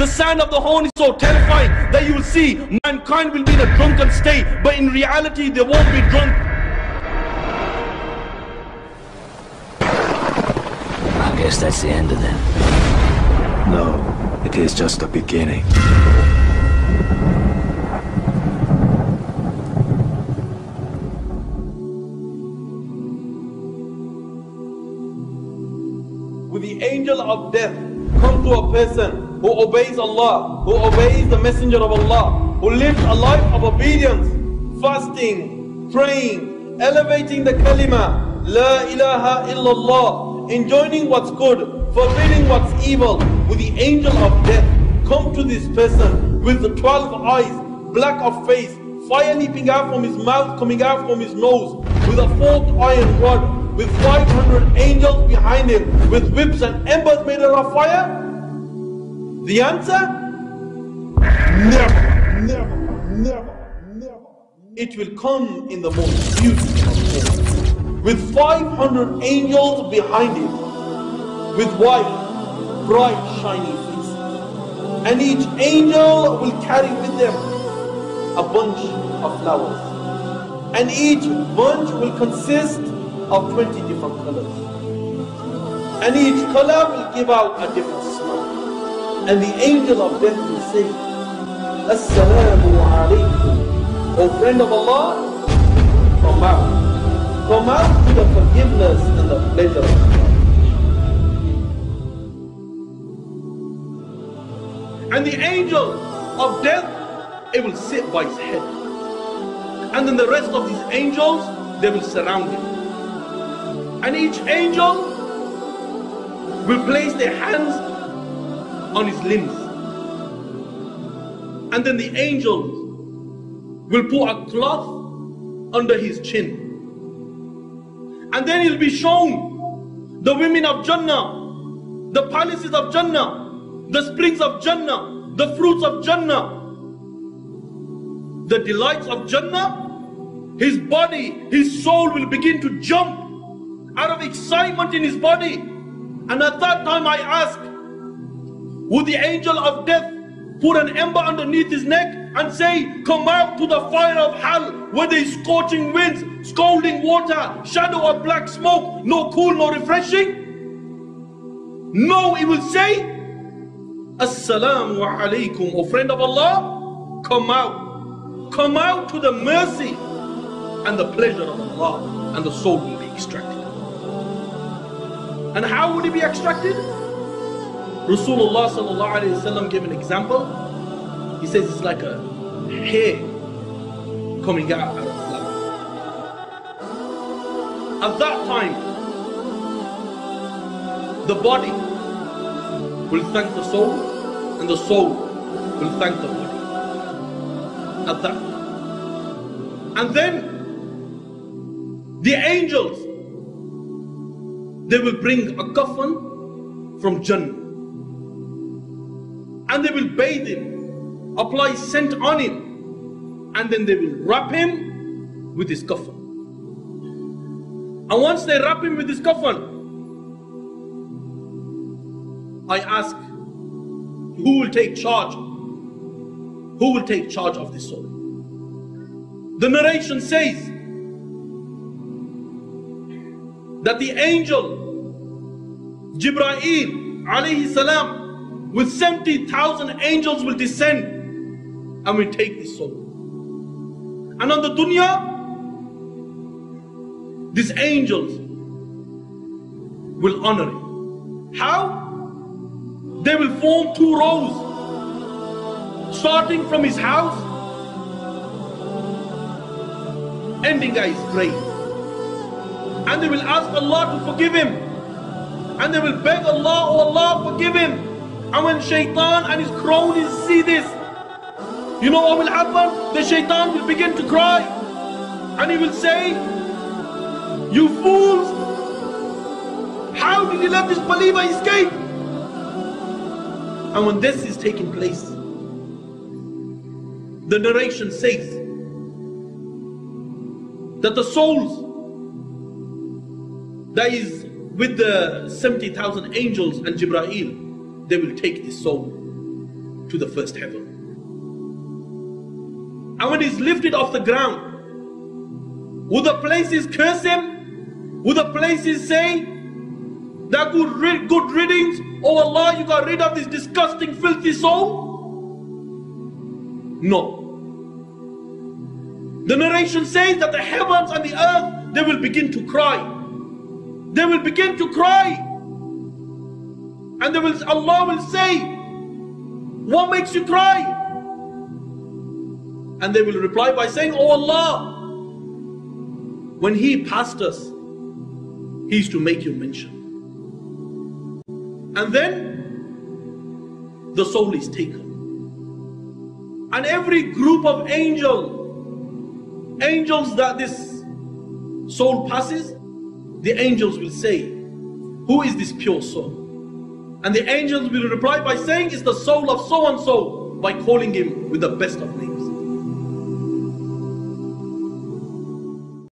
The sound of the horn is so terrifying that you will see mankind will be in a drunken state, but in reality they won't be drunk. I guess that's the end of them. No, it is just the beginning. Will the angel of death come to a person who obeys Allah, who obeys the Messenger of Allah, who lives a life of obedience, fasting, praying, elevating the kalima, La ilaha illallah, enjoining what's good, forbidding what's evil? Will the angel of death come to this person with the 12 eyes, black of face, fire leaping out from his mouth, coming out from his nose, with a forked iron rod, with 500 angels behind him, with whips and embers made out of fire? The answer? Never, never, never, never. It will come in the most beautiful form, with 500 angels behind him, with white, bright, shiny face. And each angel will carry with them a bunch of flowers. And each bunch will consist of 20 different colors. And each color will give out a different smell. And the angel of death will say, Assalamu alaikum. O friend of Allah, come out. Come out to the forgiveness and the pleasure of Allah. And the angel of death, it will sit by his head. And then the rest of these angels, they will surround him. And each angel will place their hands on his limbs. And then the angels will put a cloth under his chin. And then he'll be shown the women of Jannah, the palaces of Jannah, the springs of Jannah, the fruits of Jannah, the delights of Jannah. His body, his soul will begin to jump out of excitement in his body. And at that time I ask, would the angel of death put an ember underneath his neck and say, come out to the fire of hell, where there is scorching winds, scalding water, shadow of black smoke, no cool, no refreshing? No, he will say, Assalamu alaikum, O friend of Allah, come out to the mercy and the pleasure of Allah, and the soul will be extracted. And how would it be extracted? Rasulullah sallallahu alayhi wasallam gave an example. He says it's like a hair coming out of a flower. At that time, the body will thank the soul, and the soul will thank the body. At that time. And then the angels, they will bring a coffin from Jannah. And they will bathe him, apply scent on him, and then they will wrap him with his coffin. And once they wrap him with his coffin, I ask, who will take charge? Who will take charge of this soul? The narration says that the angel Jibreel alayhi salam with 70,000 angels will descend and will take this soul. And on the dunya, these angels will honor it. How? They will form two rows, starting from his house, ending at his grave. And they will ask Allah to forgive him. And they will beg Allah, oh Allah, forgive him. And when Shaitan and his cronies see this, you know what will happen? The Shaitan will begin to cry. And he will say, you fools, how did you let this believer escape? And when this is taking place, the narration says that the souls that is with the 70,000 angels and Jibreel, they will take this soul to the first heaven. And when he's lifted off the ground, will the places curse him? Will the places say that good riddance? Oh Allah, you got rid of this disgusting, filthy soul? No. The narration says that the heavens and the earth, they will begin to cry. They will begin to cry. And Allah will say, what makes you cry? And they will reply by saying, oh Allah, when he passed us, he used to make your mention. And then the soul is taken. And every group of angels that this soul passes, the angels will say, who is this pure soul? And the angels will reply by saying, it's the soul of so and so, by calling him with the best of names.